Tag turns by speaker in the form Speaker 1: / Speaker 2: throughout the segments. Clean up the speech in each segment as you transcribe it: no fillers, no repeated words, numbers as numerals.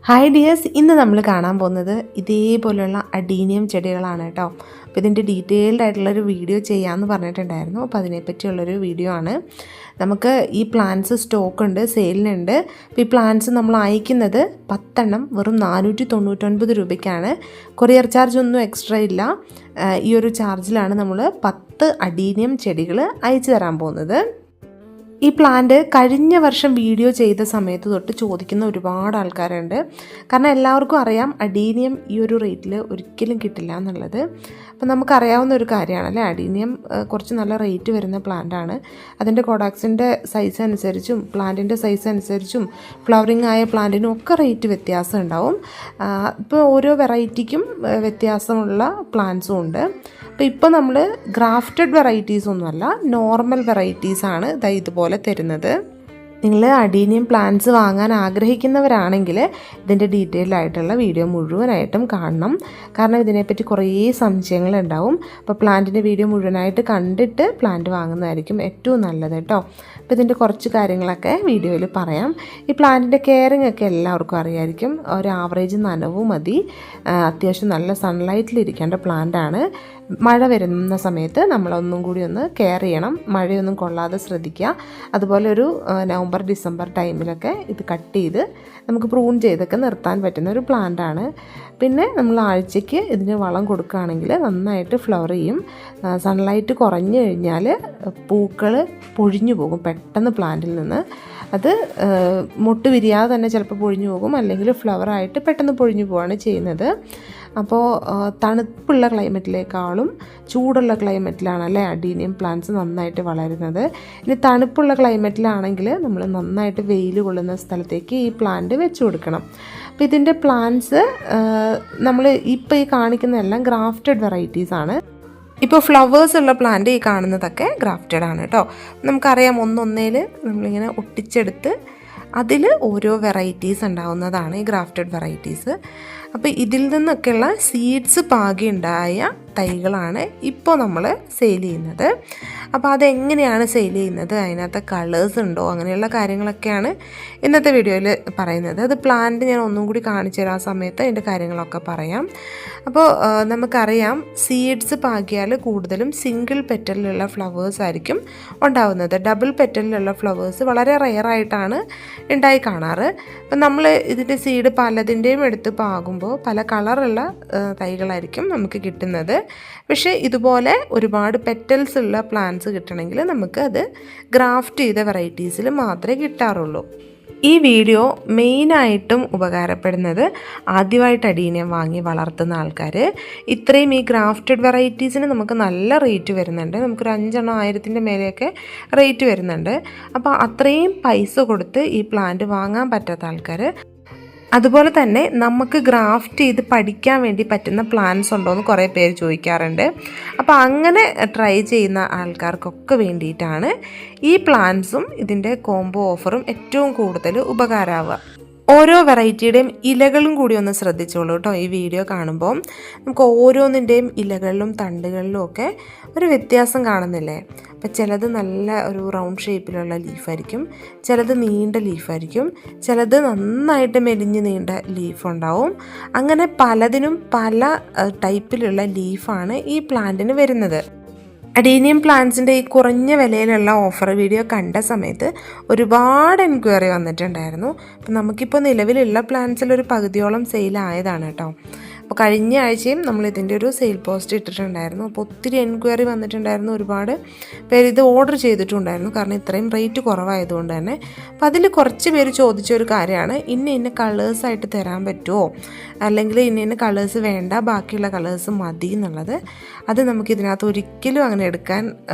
Speaker 1: Hi dears, ഇന്ന് നമ്മൾ കാണാൻ പോകുന്നത് ഇതേപോലെയുള്ള അഡീനിയം ചെടികളാണ് കേട്ടോ. അപ്പോൾ ഇതിൻ്റെ ഡീറ്റെയിൽഡ് ആയിട്ടുള്ളൊരു വീഡിയോ ചെയ്യാമെന്ന് പറഞ്ഞിട്ടുണ്ടായിരുന്നു. അപ്പോൾ അതിനെപ്പറ്റിയുള്ളൊരു വീഡിയോ ആണ്. നമുക്ക് ഈ പ്ലാന്റ്സ് സ്റ്റോക്ക് ഉണ്ട്, സെയിലിനുണ്ട്. അപ്പോൾ ഈ പ്ലാന്റ്സ് നമ്മൾ അയക്കുന്നത് 10 എണ്ണം വെറും 499 രൂപയ്ക്കാണ്. കൊറിയർ ചാർജ് ഒന്നും എക്സ്ട്രാ ഇല്ല. ഈ ഒരു ചാർജിലാണ് നമ്മൾ 10 അഡീനിയം ചെടികൾ അയച്ചു തരാൻ പോകുന്നത്. ഈ പ്ലാന്റ് കഴിഞ്ഞ വർഷം വീഡിയോ ചെയ്ത സമയത്ത് തൊട്ട് ചോദിക്കുന്ന ഒരുപാട് ആൾക്കാരുണ്ട്. കാരണം എല്ലാവർക്കും അറിയാം അഡീനിയം ഈ ഒരു റേറ്റിൽ ഒരിക്കലും കിട്ടില്ല എന്നുള്ളത്. അപ്പം നമുക്കറിയാവുന്ന ഒരു കാര്യമാണല്ലേ, അഡീനിയം കുറച്ച് നല്ല റേറ്റ് വരുന്ന പ്ലാന്റാണ്. അതിൻ്റെ കോഡാക്സിൻ്റെ സൈസ് അനുസരിച്ചും പ്ലാന്റിൻ്റെ സൈസ് അനുസരിച്ചും ഫ്ലവറിങ് ആയ പ്ലാന്റിനും ഒക്കെ റേറ്റ് വ്യത്യാസം ഉണ്ടാവും. ഇപ്പോൾ ഓരോ വെറൈറ്റിക്കും വ്യത്യാസമുള്ള പ്ലാന്റ്സും ഉണ്ട്. അപ്പോൾ ഇപ്പോൾ നമ്മൾ ഗ്രാഫ്റ്റഡ് വെറൈറ്റീസ് ഒന്നുമല്ല, നോർമൽ വെറൈറ്റീസാണ് ഇതുപോലെ തരുന്നത്. നിങ്ങൾ അഡീനിയം പ്ലാന്റ്സ് വാങ്ങാൻ ആഗ്രഹിക്കുന്നവരാണെങ്കിൽ ഇതിൻ്റെ ഡീറ്റെയിൽഡ് ആയിട്ടുള്ള വീഡിയോ മുഴുവനായിട്ടും കാണണം. കാരണം ഇതിനെപ്പറ്റി കുറേ സംശയങ്ങളുണ്ടാവും. അപ്പോൾ പ്ലാന്റിൻ്റെ വീഡിയോ മുഴുവനായിട്ട് കണ്ടിട്ട് പ്ലാന്റ് വാങ്ങുന്നതായിരിക്കും ഏറ്റവും നല്ലത് കേട്ടോ. അപ്പോൾ ഇതിൻ്റെ കുറച്ച് കാര്യങ്ങളൊക്കെ വീഡിയോയിൽ പറയാം. ഈ പ്ലാന്റിൻ്റെ കെയറിങ് ഒക്കെ എല്ലാവർക്കും അറിയായിരിക്കും. ഒരു ആവറേജ് നനവും മതി. അത്യാവശ്യം നല്ല സൺലൈറ്റിലിരിക്കേണ്ട പ്ലാന്റാണ്. മഴ വരുന്ന സമയത്ത് നമ്മളൊന്നും കൂടി ഒന്ന് കെയർ ചെയ്യണം, മഴയൊന്നും കൊള്ളാതെ ശ്രദ്ധിക്കുക. അതുപോലെ ഒരു നവംബർ ഡിസംബർ ടൈമിലൊക്കെ ഇത് കട്ട് ചെയ്ത് നമുക്ക് പ്രൂൺ ചെയ്തൊക്കെ നിർത്താൻ പറ്റുന്ന ഒരു പ്ലാന്റാണ്. പിന്നെ നമ്മൾ ആഴ്ചയ്ക്ക് ഇതിന് വളം കൊടുക്കുകയാണെങ്കിൽ നന്നായിട്ട് ഫ്ലവർ ചെയ്യും. സൺലൈറ്റ് കുറഞ്ഞു കഴിഞ്ഞാൽ പൂക്കൾ പൊഴിഞ്ഞു പോകും പെട്ടെന്ന് പ്ലാന്റിൽ നിന്ന്. അത് മൊട്ട് വിരിയാതെ തന്നെ ചിലപ്പോൾ പൊഴിഞ്ഞു പോകും, അല്ലെങ്കിൽ ഫ്ലവറായിട്ട് പെട്ടെന്ന് പൊഴിഞ്ഞു പോവുകയാണ് ചെയ്യുന്നത്. അപ്പോൾ തണുപ്പുള്ള ക്ലൈമറ്റിലേക്കാളും ചൂടുള്ള ക്ലൈമറ്റിലാണല്ലേ അഡീനിയം പ്ലാന്റ്സ് നന്നായിട്ട് വളരുന്നത്. ഇനി തണുപ്പുള്ള ക്ലൈമറ്റിലാണെങ്കിൽ നമ്മൾ നന്നായിട്ട് വെയിൽ കൊള്ളുന്ന സ്ഥലത്തേക്ക് ഈ പ്ലാന്റ് വെച്ച് കൊടുക്കണം. അപ്പോൾ ഇതിൻ്റെ പ്ലാന്റ്സ് നമ്മൾ ഇപ്പോൾ ഈ കാണിക്കുന്നതെല്ലാം ഗ്രാഫ്റ്റഡ് വെറൈറ്റീസാണ്. ഇപ്പോൾ ഫ്ലവേഴ്സ് ഉള്ള പ്ലാന്റ് ഈ കാണുന്നതൊക്കെ ഗ്രാഫ്റ്റഡ് ആണ് കേട്ടോ. നമുക്കറിയാം ഒന്നൊന്നേൽ നമ്മളിങ്ങനെ ഒട്ടിച്ചെടുത്ത് അതിൽ ഓരോ വെറൈറ്റീസ് ഉണ്ടാവുന്നതാണ് ഈ ഗ്രാഫ്റ്റഡ് വെറൈറ്റീസ്. അപ്പോൾ ഇതിൽ നിന്നൊക്കെയുള്ള സീഡ്സ് പാകി ഉണ്ടായ തൈകളാണ് ഇപ്പോൾ നമ്മൾ സെയിൽ ചെയ്യുന്നത്. അപ്പോൾ അതെങ്ങനെയാണ് സെയിൽ ചെയ്യുന്നത്, അതിനകത്ത് കളേഴ്സ് ഉണ്ടോ, അങ്ങനെയുള്ള കാര്യങ്ങളൊക്കെയാണ് ഇന്നത്തെ വീഡിയോയിൽ പറയുന്നത്. അത് പ്ലാന്റ് ഞാൻ ഒന്നും കൂടി കാണിച്ചു തരാൻ സമയത്ത് അതിൻ്റെ കാര്യങ്ങളൊക്കെ പറയാം. അപ്പോൾ നമുക്കറിയാം സീഡ്സ് പാകിയാൽ കൂടുതലും സിംഗിൾ പെറ്റലിലുള്ള ഫ്ലവേഴ്സ് ആയിരിക്കും ഉണ്ടാവുന്നത്. ഡബിൾ പെറ്റലിലുള്ള ഫ്ലവേഴ്സ് വളരെ റെയറായിട്ടാണ് ഉണ്ടായി കാണാറ്. അപ്പം നമ്മൾ ഇതിൻ്റെ സീഡ് പലതിൻ്റെയും എടുത്ത് പാകുമ്പോൾ പല കളറുള്ള തൈകളായിരിക്കും നമുക്ക് കിട്ടുന്നത്. പക്ഷേ ഇതുപോലെ ഒരുപാട് പെറ്റൽസ് ഉള്ള പ്ലാന്റ്സ് കിട്ടണമെങ്കിൽ നമുക്ക് അത് ഗ്രാഫ്റ്റ് ചെയ്ത വെറൈറ്റീസിൽ മാത്രമേ കിട്ടാറുള്ളൂ. ഈ വീഡിയോ മെയിനായിട്ടും ഉപകാരപ്പെടുന്നത് ആദ്യമായിട്ട് അഡീനിയം വാങ്ങി വളർത്തുന്ന ആൾക്കാർ. ഇത്രയും ഈ ഗ്രാഫ്റ്റഡ് വെറൈറ്റീസിന് നമുക്ക് നല്ല റേറ്റ് വരുന്നുണ്ട്. നമുക്കൊരു 5 എണ്ണം 1000-ൻ്റെ മേലെയൊക്കെ റേറ്റ് വരുന്നുണ്ട്. അപ്പോൾ അത്രയും പൈസ കൊടുത്ത് ഈ പ്ലാന്റ് വാങ്ങാൻ പറ്റാത്ത ആൾക്കാർ, അതുപോലെ തന്നെ നമുക്ക് ഗ്രാഫ്റ്റ് ചെയ്ത് പഠിക്കാൻ വേണ്ടി പറ്റുന്ന പ്ലാന്റ്സ് ഉണ്ടോ എന്ന് കുറേ പേര് ചോദിക്കാറുണ്ട്. അപ്പോൾ അങ്ങനെ ട്രൈ ചെയ്യുന്ന ആൾക്കാർക്കൊക്കെ വേണ്ടിയിട്ടാണ് ഈ പ്ലാന്റ്സും ഇതിൻ്റെ കോംബോ ഓഫറും ഏറ്റവും കൂടുതൽ ഉപകാരമാവുക. ഓരോ വെറൈറ്റിയുടെയും ഇലകളും കൂടി ഒന്ന് ശ്രദ്ധിച്ചോളൂ കേട്ടോ. ഈ വീഡിയോ കാണുമ്പോൾ നമുക്ക് ഓരോന്നിൻ്റെയും ഇലകളിലും തണ്ടുകളിലും ഒക്കെ ഒരു വ്യത്യാസം കാണുന്നില്ലേ. അപ്പം ചിലത് നല്ല ഒരു റൗണ്ട് ഷേപ്പിലുള്ള ലീഫായിരിക്കും, ചിലത് നീണ്ട ലീഫായിരിക്കും, ചിലത് നന്നായിട്ട് മെലിഞ്ഞ് നീണ്ട ലീഫ് ഉണ്ടാവും. അങ്ങനെ പലതിനും പല ടൈപ്പിലുള്ള ലീഫാണ് ഈ പ്ലാന്റിന് വരുന്നത്. അഡീനിയം പ്ലാന്റ്സിൻ്റെ ഈ കുറഞ്ഞ വിലയിലുള്ള ഓഫർ വീഡിയോ കണ്ട സമയത്ത് ഒരുപാട് എൻക്വയറി വന്നിട്ടുണ്ടായിരുന്നു. അപ്പം നമുക്കിപ്പോൾ നിലവിലുള്ള പ്ലാന്റ്സിൽ ഒരു പകുതിയോളം സെയിലായതാണ് കേട്ടോ. അപ്പോൾ കഴിഞ്ഞ ആഴ്ചയും നമ്മൾ ഇതിൻ്റെ ഒരു സെയിൽ പോസ്റ്റ് ഇട്ടിട്ടുണ്ടായിരുന്നു. അപ്പോൾ ഒത്തിരി എൻക്വയറി വന്നിട്ടുണ്ടായിരുന്നു, ഒരുപാട് പേര് ഇത് ഓർഡർ ചെയ്തിട്ടുണ്ടായിരുന്നു. കാരണം ഇത്രയും റേറ്റ് കുറവായതുകൊണ്ട് തന്നെ. അപ്പോൾ അതിൽ കുറച്ച് പേര് ചോദിച്ചൊരു കാര്യമാണ്, ഇന്ന കളേഴ്സായിട്ട് തരാൻ പറ്റുമോ, അല്ലെങ്കിൽ ഇന്ന കളേഴ്സ് വേണ്ട ബാക്കിയുള്ള കളേഴ്സ് മതി എന്നുള്ളത്. അത് നമുക്കിതിനകത്ത് ഒരിക്കലും അങ്ങനെ എടുക്കാൻ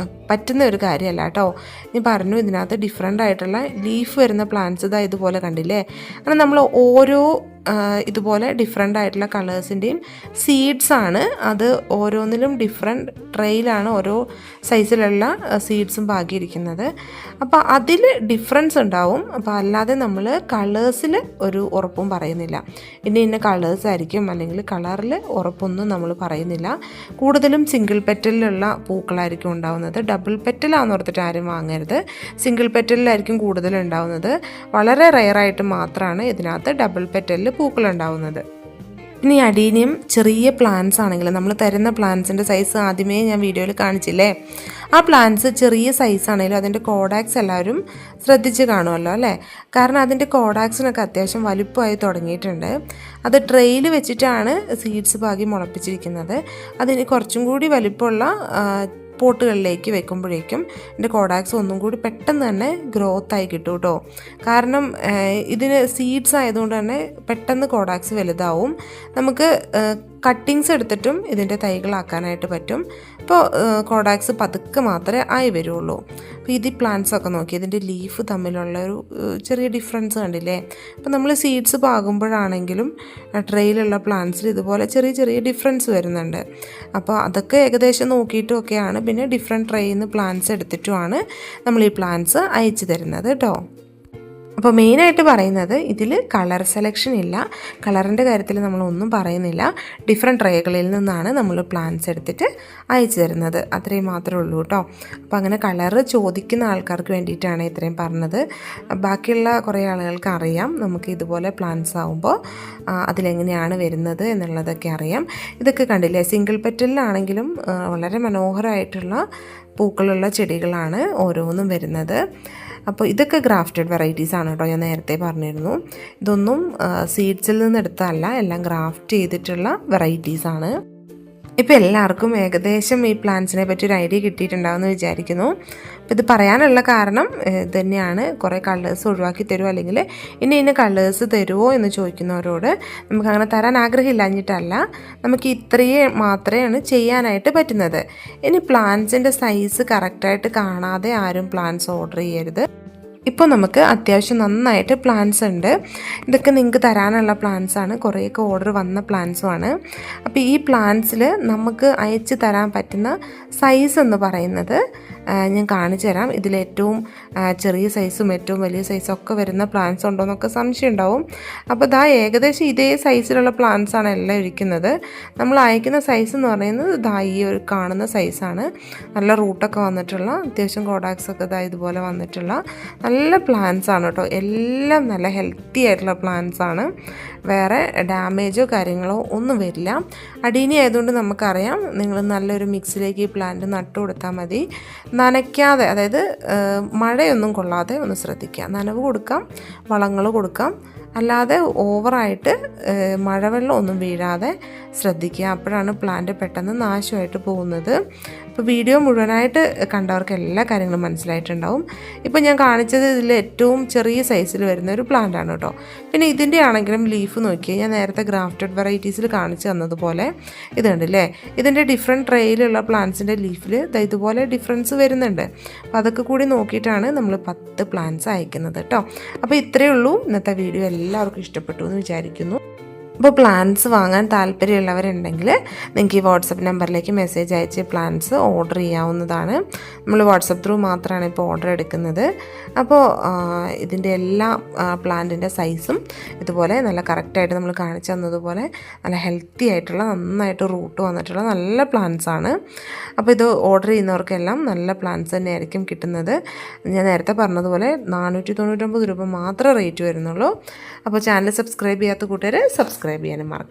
Speaker 1: പറ്റുന്ന ഒരു കാര്യമല്ല കേട്ടോ. ഞാൻ പറഞ്ഞു, ഇതിനകത്ത് ഡിഫറെൻ്റ് ആയിട്ടുള്ള ലീഫ് വരുന്ന പ്ലാന്റ്സ് ഇതുപോലെ കണ്ടില്ലേ. അങ്ങനെ നമ്മൾ ഓരോ ഇതുപോലെ ഡിഫറെൻ്റ് ആയിട്ടുള്ള കളേഴ്സിൻ്റെയും സീഡ്സാണ്. അത് ഓരോന്നിലും ഡിഫറെൻറ്റ് ട്രെയിലാണ് ഓരോ സൈസിലുള്ള സീഡ്സും പാകിയിരിക്കുന്നത്. അപ്പോൾ അതിൽ ഡിഫറൻസ് ഉണ്ടാവും. അപ്പോൾ അല്ലാതെ നമ്മൾ കളേഴ്സിൽ ഒരു ഉറപ്പും പറയുന്നില്ല. ഇന്ന കളേഴ്സ് ആയിരിക്കും, അല്ലെങ്കിൽ കളറിൽ ഉറപ്പൊന്നും നമ്മൾ പറയുന്നില്ല. കൂടുതലും സിംഗിൾ പെറ്റലിലുള്ള പൂക്കളായിരിക്കും ഉണ്ടാവുന്നത്. ഡബിൾ പെറ്റലാണെന്ന് ഓർത്തിട്ട് ആരും വാങ്ങരുത്. സിംഗിൾ പെറ്റലിലായിരിക്കും കൂടുതൽ ഉണ്ടാവുന്നത്. വളരെ റെയറായിട്ട് മാത്രമാണ് ഇതിനകത്ത് ഡബിൾ പെറ്റലിൽ പൂക്കളുണ്ടാവുന്നത്. ഇനി അഡീനിയം ചെറിയ പ്ലാന്റ്സ് ആണെങ്കിൽ നമ്മൾ തരുന്ന പ്ലാന്റ്സിൻ്റെ സൈസ് ആദ്യമേ ഞാൻ വീഡിയോയിൽ കാണിച്ചില്ലേ, ആ പ്ലാന്റ്സ് ചെറിയ സൈസ് ആണെങ്കിലും അതിൻ്റെ കോഡാക്സ് എല്ലാവരും ശ്രദ്ധിച്ച് കാണുമല്ലോ അല്ലേ. കാരണം അതിൻ്റെ കോഡാക്സിനൊക്കെ അത്യാവശ്യം വലുപ്പമായി തുടങ്ങിയിട്ടുണ്ട്. അത് ട്രെയിൽ വെച്ചിട്ടാണ് സീഡ്സ് പാകി മുളപ്പിച്ചിരിക്കുന്നത്. അതിന് കുറച്ചും കൂടി വലിപ്പമുള്ള പോട്ടുകളിലേക്ക് വെക്കുമ്പോഴേക്കും എൻ്റെ കോഡാക്സ് ഒന്നും കൂടി പെട്ടെന്ന് തന്നെ ഗ്രോത്ത് ആയി കിട്ടും കേട്ടോ. കാരണം ഇതിന് സീഡ്സ് ആയതുകൊണ്ട് തന്നെ പെട്ടെന്ന് കോഡാക്സ് വലുതാവും. നമുക്ക് കട്ടിങ്സ് എടുത്തിട്ടും ഇതിൻ്റെ തൈകളാക്കാനായിട്ട് പറ്റും. ഇപ്പോൾ കോഡാക്സ് പതുക്കെ മാത്രമേ ആയി വരുള്ളൂ. അപ്പോൾ ഇത് പ്ലാന്റ്സ് ഒക്കെ നോക്കി ഇതിൻ്റെ ലീഫ് തമ്മിലുള്ള ഒരു ചെറിയ ഡിഫറൻസ് കണ്ടില്ലേ. അപ്പോൾ നമ്മൾ സീഡ്സ് പാകുമ്പോഴാണെങ്കിലും ട്രെയിലുള്ള പ്ലാന്റ്സിൽ ഇതുപോലെ ചെറിയ ചെറിയ ഡിഫറൻസ് വരുന്നുണ്ട്. അപ്പോൾ അതൊക്കെ ഏകദേശം നോക്കിയിട്ടുമൊക്കെയാണ് പിന്നെ ഡിഫറെൻറ്റ് ട്രെയിൽ നിന്ന് പ്ലാന്റ്സ് എടുത്തിട്ടുമാണ് നമ്മൾ ഈ പ്ലാന്റ്സ് അയച്ചു തരുന്നത് കേട്ടോ. അപ്പോൾ മെയിനായിട്ട് പറയുന്നത് ഇതിൽ കളർ സെലക്ഷൻ ഇല്ല, കളറിൻ്റെ കാര്യത്തിൽ നമ്മളൊന്നും പറയുന്നില്ല. ഡിഫറെൻറ്റ് ട്രേകളിൽ നിന്നാണ് നമ്മൾ പ്ലാന്റ്സ് എടുത്തിട്ട് അയച്ചു തരുന്നത്, അത്രയും മാത്രമേ ഉള്ളൂ കേട്ടോ. അപ്പോൾ അങ്ങനെ കളറ് ചോദിക്കുന്ന ആൾക്കാർക്ക് വേണ്ടിയിട്ടാണ് ഇത്രയും പറഞ്ഞത്. ബാക്കിയുള്ള കുറേ ആളുകൾക്ക് അറിയാം നമുക്ക് ഇതുപോലെ പ്ലാന്റ്സ് ആകുമ്പോൾ അതിലെങ്ങനെയാണ് വരുന്നത് എന്നുള്ളതൊക്കെ അറിയാം. ഇതൊക്കെ കണ്ടില്ലേ, സിംഗിൾ പെറ്റലിലാണെങ്കിലും വളരെ മനോഹരമായിട്ടുള്ള പൂക്കളുള്ള ചെടികളാണ് ഓരോന്നും വരുന്നത്. അപ്പോൾ ഇതൊക്കെ ഗ്രാഫ്റ്റഡ് വെറൈറ്റീസ് ആണ് കേട്ടോ, ഞാൻ നേരത്തെ പറഞ്ഞിരുന്നു. ഇതൊന്നും സീഡ്സിൽ നിന്ന് എടുത്തതല്ല, എല്ലാം ഗ്രാഫ്റ്റ് ചെയ്തിട്ടുള്ള വെറൈറ്റീസാണ്. ഇപ്പോൾ എല്ലാവർക്കും ഏകദേശം ഈ പ്ലാന്റ്സിനെ പറ്റി ഒരു ഐഡിയ കിട്ടിയിട്ടുണ്ടാവുമെന്ന് വിചാരിക്കുന്നു. അപ്പോൾ ഇത് പറയാനുള്ള കാരണം ഇത് തന്നെയാണ്. കുറേ കളേഴ്സ് ഒഴിവാക്കി തരുമോ അല്ലെങ്കിൽ ഇന്ന കളേഴ്സ് തരുമോ എന്ന് ചോദിക്കുന്നവരോട് നമുക്കങ്ങനെ തരാൻ ആഗ്രഹമില്ലാഞ്ഞിട്ടല്ല, നമുക്ക് ഇത്രയേ മാത്രമാണ് ചെയ്യാനായിട്ട് പറ്റുന്നത്. ഇനി പ്ലാന്റ്സിൻ്റെ സൈസ് കറക്റ്റായിട്ട് കാണാതെ ആരും പ്ലാന്റ്സ് ഓർഡർ ചെയ്യരുത്. ഇപ്പോൾ നമുക്ക് അത്യാവശ്യം നന്നായിട്ട് പ്ലാന്റ്സ് ഉണ്ട്. ഇതൊക്കെ നിങ്ങൾക്ക് തരാനുള്ള പ്ലാന്റ്സാണ്, കുറേയൊക്കെ ഓർഡർ വന്ന പ്ലാന്റ്സുമാണ്. അപ്പോൾ ഈ പ്ലാന്റ്സിൽ നമുക്ക് അയച്ചു തരാൻ പറ്റുന്ന സൈസ് എന്ന് പറയുന്നത് ഞാൻ കാണിച്ചു തരാം. ഇതിലേറ്റവും ചെറിയ സൈസും ഏറ്റവും വലിയ സൈസും ഒക്കെ വരുന്ന പ്ലാന്റ്സ് ഉണ്ടോ എന്നൊക്കെ സംശയം ഉണ്ടാവും. അപ്പോൾ ഇതാ ഏകദേശം ഇതേ സൈസിലുള്ള പ്ലാന്റ്സാണ് എല്ലാം ഇരിക്കുന്നത്. നമ്മൾ അയക്കുന്ന സൈസ് എന്ന് പറയുന്നത് ഇതാ ഈ ഒരു കാണുന്ന സൈസാണ്. നല്ല റൂട്ടൊക്കെ വന്നിട്ടുള്ള അത്യാവശ്യം കോഡാക്സൊക്കെ ഇതാ ഇതുപോലെ വന്നിട്ടുള്ള നല്ല പ്ലാന്റ്സ് ആണ് കേട്ടോ. എല്ലാം നല്ല ഹെൽത്തി ആയിട്ടുള്ള പ്ലാന്റ്സ് ആണ്. വേറെ ഡാമേജോ കാര്യങ്ങളോ ഒന്നും വരില്ല. അടീനി ആയതുകൊണ്ട് നമുക്കറിയാം, നിങ്ങൾ നല്ലൊരു മിക്സിലേക്ക് ഈ പ്ലാന്റ് നട്ടു കൊടുത്താൽ മതി. നനയ്ക്കാതെ, അതായത് മഴയൊന്നും കൊള്ളാതെ ഒന്ന് ശ്രദ്ധിക്കുക. നനവ് കൊടുക്കാം, വളങ്ങൾ കൊടുക്കാം, അല്ലാതെ ഓവറായിട്ട് മഴവെള്ളം ഒന്നും വീഴാതെ ശ്രദ്ധിക്കുക. അപ്പോഴാണ് പ്ലാന്റ് പെട്ടെന്ന് നാശമായിട്ട് പോകുന്നത്. അപ്പോൾ വീഡിയോ മുഴുവനായിട്ട് കണ്ടവർക്ക് എല്ലാ കാര്യങ്ങളും മനസ്സിലായിട്ടുണ്ടാവും. ഇപ്പോൾ ഞാൻ കാണിച്ചത് ഇതിൽ ഏറ്റവും ചെറിയ സൈസിൽ വരുന്ന ഒരു പ്ലാന്റ് ആണ് കേട്ടോ. പിന്നെ ഇതിൻ്റെ ആണെങ്കിലും ലീഫ് നോക്കിയാൽ ഞാൻ നേരത്തെ ഗ്രാഫ്റ്റഡ് വെറൈറ്റീസിൽ കാണിച്ചു തന്നതുപോലെ ഇത് കണ്ടില്ലേ, ഇതിൻ്റെ ഡിഫറെൻറ്റ് ട്രേയിലുള്ള പ്ലാന്റ്സിൻ്റെ ലീഫിൽ ഇതുപോലെ ഡിഫറൻസ് വരുന്നുണ്ട്. അപ്പോൾ അതൊക്കെ കൂടി നോക്കിയിട്ടാണ് നമ്മൾ 10 പ്ലാന്റ്സ് അയക്കുന്നത് കേട്ടോ. അപ്പോൾ ഇത്രയേ ഉള്ളൂ ഇന്നത്തെ വീഡിയോ. എല്ലാവർക്കും ഇഷ്ടപ്പെട്ടു എന്ന് വിചാരിക്കുന്നു. അപ്പോൾ പ്ലാന്റ്സ് വാങ്ങാൻ താല്പര്യമുള്ളവരുണ്ടെങ്കിൽ നിങ്ങൾക്ക് ഈ വാട്സപ്പ് നമ്പറിലേക്ക് മെസ്സേജ് അയച്ച് പ്ലാന്റ്സ് ഓർഡർ ചെയ്യാവുന്നതാണ്. നമ്മൾ വാട്സപ്പ് ത്രൂ മാത്രമാണ് ഇപ്പോൾ ഓർഡർ എടുക്കുന്നത്. അപ്പോൾ ഇതിൻ്റെ എല്ലാ പ്ലാന്റിൻ്റെ സൈസും ഇതുപോലെ നല്ല കറക്റ്റായിട്ട് നമ്മൾ കാണിച്ചു തന്നതുപോലെ നല്ല ഹെൽത്തി ആയിട്ടുള്ള നന്നായിട്ട് റൂട്ട് വന്നിട്ടുള്ള നല്ല പ്ലാന്റ്സ് ആണ്. അപ്പോൾ ഇത് ഓർഡർ ചെയ്യുന്നവർക്കെല്ലാം നല്ല പ്ലാന്റ്സ് തന്നെയായിരിക്കും കിട്ടുന്നത്. ഞാൻ നേരത്തെ പറഞ്ഞതുപോലെ 499 രൂപ മാത്രമേ റേറ്റ് വരുന്നുള്ളൂ. അപ്പോൾ ചാനൽ സബ്സ്ക്രൈബ് ചെയ്യാത്ത കൂട്ടുകാർ സബ്സ്ക്രൈബ് ചെയ്യാനും മറക്കരുത്.